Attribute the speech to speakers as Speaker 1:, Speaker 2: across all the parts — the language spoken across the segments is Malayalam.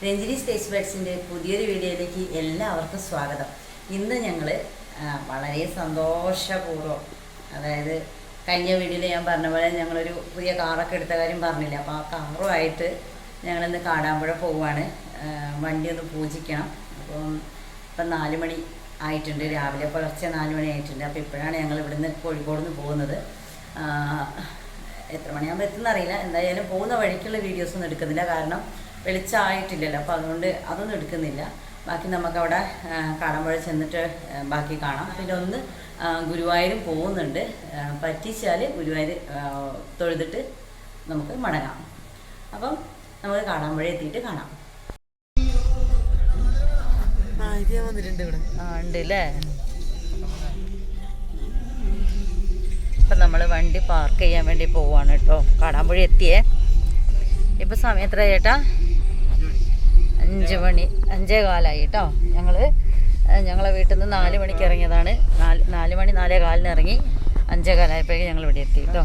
Speaker 1: രഞ്ജിനി സ്റ്റേജ് ബെഡ്സിൻ്റെ പുതിയൊരു വീഡിയോയിലേക്ക് എല്ലാവർക്കും സ്വാഗതം. ഇന്ന് ഞങ്ങൾ വളരെ സന്തോഷപൂർവ്വം, അതായത് കഴിഞ്ഞ വീഡിയോയിൽ ഞാൻ പറഞ്ഞ പോലെ ഞങ്ങളൊരു പുതിയ കാറൊക്കെ എടുത്ത കാര്യം പറഞ്ഞില്ല. അപ്പോൾ ആ കാറുമായിട്ട് ഞങ്ങളിന്ന് കാടാമ്പുഴ പോവുകയാണ്. വണ്ടി ഒന്ന് പൂജിക്കണം. ഇപ്പം 4 മണി ആയിട്ടുണ്ട്, രാവിലെ പുലർച്ചെ 4 മണി ആയിട്ടുണ്ട്. അപ്പോൾ ഇപ്പോഴാണ് ഞങ്ങൾ ഇവിടുന്ന് കോഴിക്കോട് നിന്ന് പോകുന്നത്. എത്ര മണിയാകുമ്പോൾ എത്തുന്നറിയില്ല. എന്തായാലും പോകുന്ന വഴിക്കുള്ള വീഡിയോസൊന്നും എടുക്കുന്നില്ല, കാരണം വെളിച്ചമായിട്ടില്ലല്ലോ. അപ്പോൾ അതുകൊണ്ട് അതൊന്നും എടുക്കുന്നില്ല. ബാക്കി നമുക്കവിടെ കാടാമ്പുഴ ചെന്നിട്ട് ബാക്കി കാണാം. പിന്നെ ഒന്ന് ഗുരുവായൂരും പോകുന്നുണ്ട്. പറ്റിച്ചാൽ ഗുരുവായൂർ തൊഴുതിട്ട് നമുക്ക് മടങ്ങാം. അപ്പം നമുക്ക് കാടാമ്പുഴ എത്തിയിട്ട് കാണാം. ഉണ്ട് അല്ലേ? ഇപ്പം നമ്മൾ വണ്ടി പാർക്ക് ചെയ്യാൻ വേണ്ടി പോവാണ് കേട്ടോ. കാടാമ്പുഴ എത്തിയേ. ഇപ്പം സമയം എത്ര ചേട്ടാ? 5 മണി, 5:15 കേട്ടോ. ഞങ്ങളെ വീട്ടിൽ നിന്ന് 4 മണിക്ക് ഇറങ്ങിയതാണ്. 4 മണി 4:15 ഇറങ്ങി 5:15 ഞങ്ങൾ ഇവിടെ എത്തി കേട്ടോ.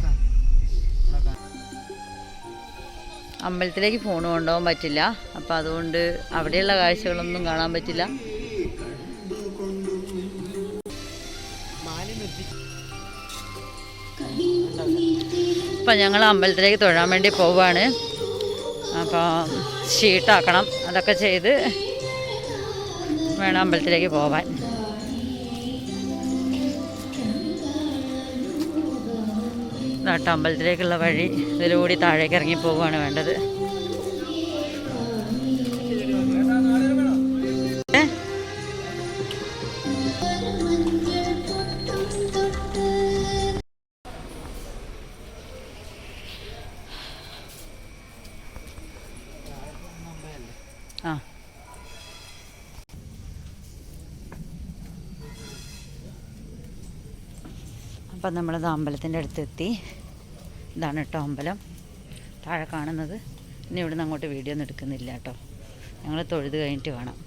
Speaker 1: അമ്പലത്തിലേക്ക് ഫോൺ കൊണ്ടുപോകാൻ പറ്റില്ല, അപ്പം അതുകൊണ്ട് അവിടെയുള്ള കാഴ്ചകളൊന്നും കാണാൻ പറ്റില്ല. അപ്പം ഞങ്ങൾ അമ്പലത്തിലേക്ക് തൊഴാൻ വേണ്ടി പോവുകയാണ്. അപ്പോൾ ഷീട്ടാക്കണം, അതൊക്കെ ചെയ്ത് വേണം അമ്പലത്തിലേക്ക് പോവാൻ. കേട്ടോ അമ്പലത്തിലേക്കുള്ള വഴി ഇതിലൂടെ താഴേക്ക് ഇറങ്ങി പോവുകയാണ് വേണ്ടത്. ആ അപ്പം നമ്മളത് അമ്പലത്തിൻ്റെ അടുത്തെത്തി. ഇതാണ് കേട്ടോ അമ്പലം, താഴെ കാണുന്നത്. ഇനി ഇവിടുന്ന് അങ്ങോട്ട് വീഡിയോ ഒന്നും എടുക്കുന്നില്ല കേട്ടോ. ഞങ്ങൾ തൊഴുത് കഴിഞ്ഞിട്ട് കാണാം.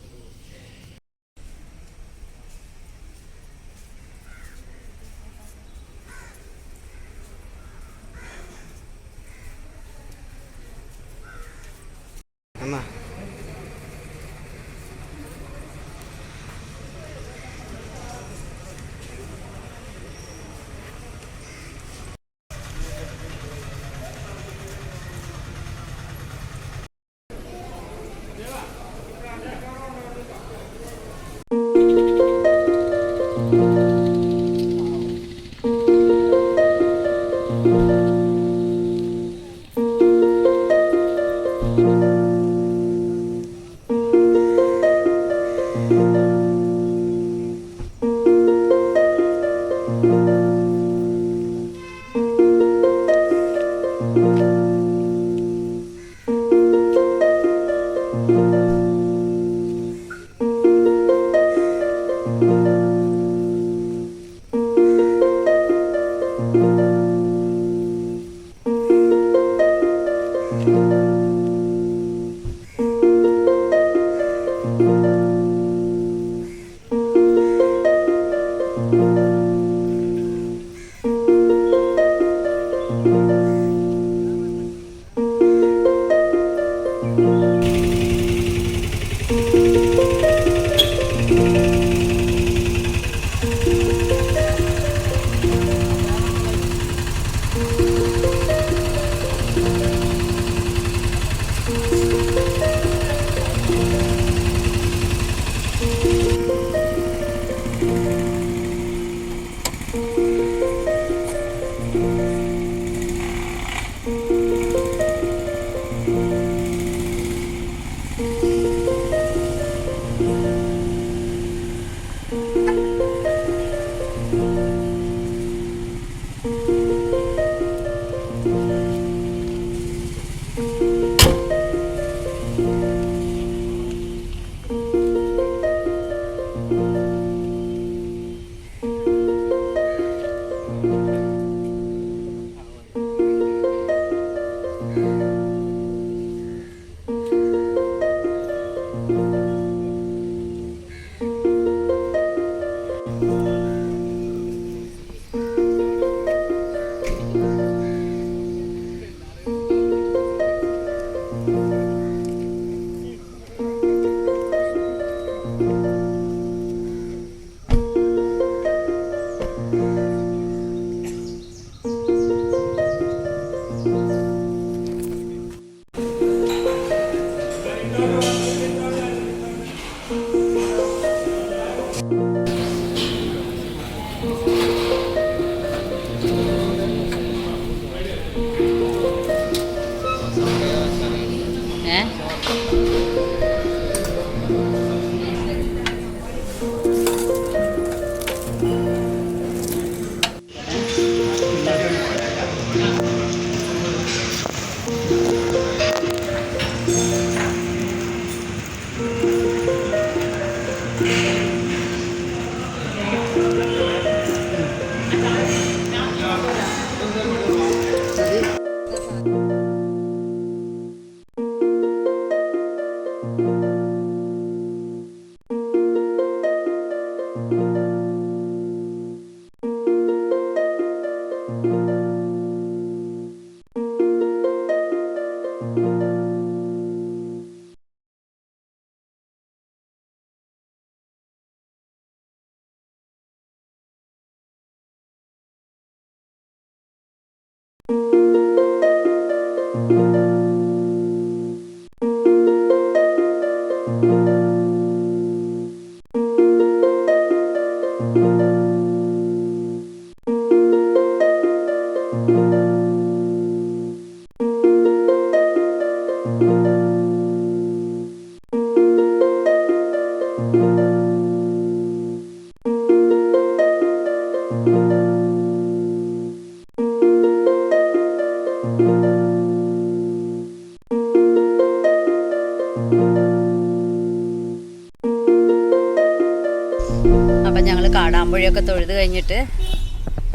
Speaker 1: കാടാമ്പുഴയൊക്കെ തൊഴുത് കഴിഞ്ഞിട്ട്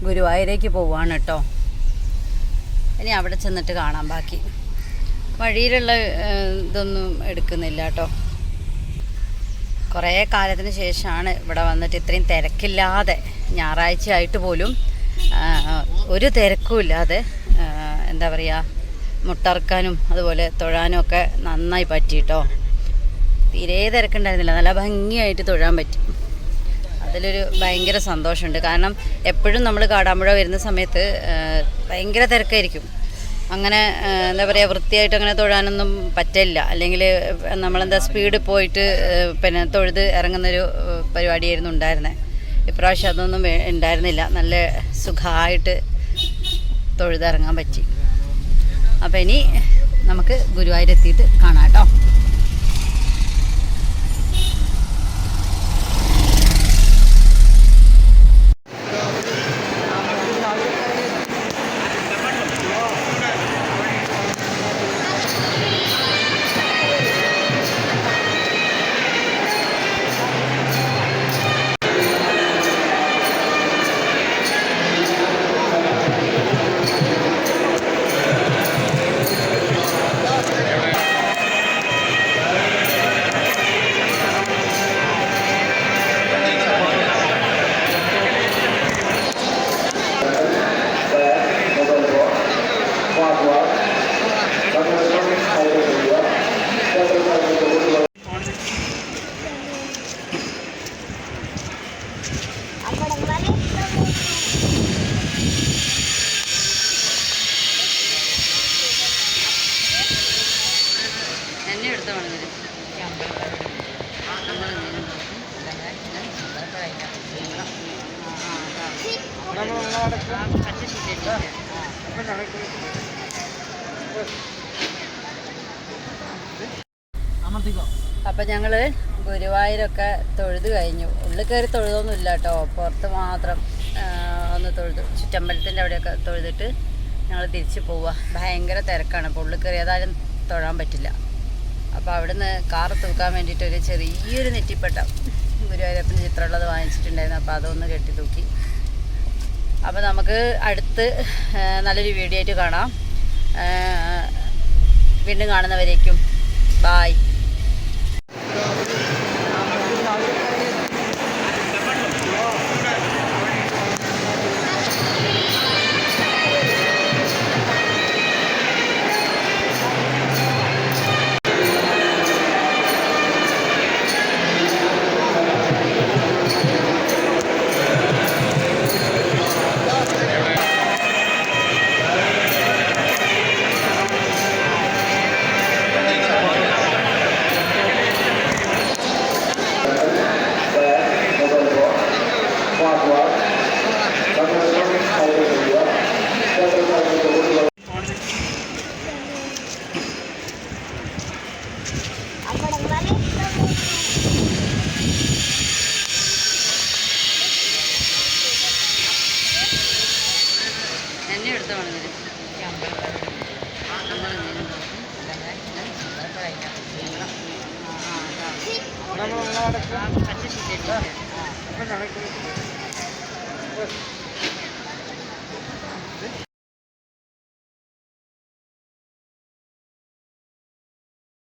Speaker 1: ഗുരുവായൂരേക്ക് പോവാണ് കേട്ടോ. ഇനി അവിടെ ചെന്നിട്ട് കാണാം ബാക്കി. വഴിയിലുള്ള ഇതൊന്നും എടുക്കുന്നില്ല കേട്ടോ. കുറേ കാലത്തിന് ശേഷമാണ് ഇവിടെ വന്നിട്ട് ഇത്രയും തിരക്കില്ലാതെ, ഞായറാഴ്ച ആയിട്ട് പോലും ഒരു തിരക്കും ഇല്ലാതെ എന്താ പറയുക, മുട്ടറക്കാനും അതുപോലെ തൊഴാനും ഒക്കെ നന്നായി പറ്റി കേട്ടോ. തീരെ തിരക്കുണ്ടായിരുന്നില്ല, നല്ല ഭംഗിയായിട്ട് തൊഴാൻ പറ്റി. അതിലൊരു ഭയങ്കര സന്തോഷമുണ്ട്. കാരണം എപ്പോഴും നമ്മൾ കാടാമ്പുഴ വരുന്ന സമയത്ത് ഭയങ്കര തിരക്കായിരിക്കും. അങ്ങനെ എന്താ പറയുക, വൃത്തിയായിട്ട് അങ്ങനെ തൊഴാനൊന്നും പറ്റില്ല. അല്ലെങ്കിൽ നമ്മളെന്താ സ്പീഡ് പോയിട്ട് പിന്നെ തൊഴുത് ഇറങ്ങുന്നൊരു പരിപാടിയായിരുന്നു ഉണ്ടായിരുന്നത്. ഇപ്രാവശ്യം അതൊന്നും ഉണ്ടായിരുന്നില്ല. നല്ല സുഖമായിട്ട് തൊഴുതിറങ്ങാൻ പറ്റി. അപ്പോൾ ഇനി നമുക്ക് ഗുരുവായൂരെത്തിയിട്ട് കാണാം കേട്ടോ. എന്നെ എടുത്ത വേണം അപ്പം ഞങ്ങൾ ഗുരുവായൂരൊക്കെ തൊഴുത് കഴിഞ്ഞു. ഉള്ളിൽ കയറി തൊഴുതൊന്നുമില്ല കേട്ടോ, പുറത്ത് മാത്രം ഒന്ന് തൊഴുതു. ചുറ്റമ്പലത്തിൻ്റെ അവിടെയൊക്കെ തൊഴുതിട്ട് ഞങ്ങൾ തിരിച്ച് പോവുക. ഭയങ്കര തിരക്കാണ്, അപ്പോൾ ഉള്ളിൽ കയറി ഏതായാലും തൊഴാൻ പറ്റില്ല. അപ്പോൾ അവിടുന്ന് കാറ് തൂക്കാൻ വേണ്ടിയിട്ട് ഒരു ചെറിയൊരു നെറ്റിപ്പട്ടം ഗുരുവായൂരപ്പൻ്റെ ചിത്രമുള്ളത് വാങ്ങിച്ചിട്ടുണ്ടായിരുന്നു. അപ്പോൾ അതൊന്ന് കെട്ടി തൂക്കി. അപ്പോൾ നമുക്ക് അടുത്ത് നല്ലൊരു വീഡിയോ ആയിട്ട് കാണാം. വീണ്ടും കാണുന്നവരേക്കും ബായ്. എന്നെ എടുത്ത വേണം പച്ച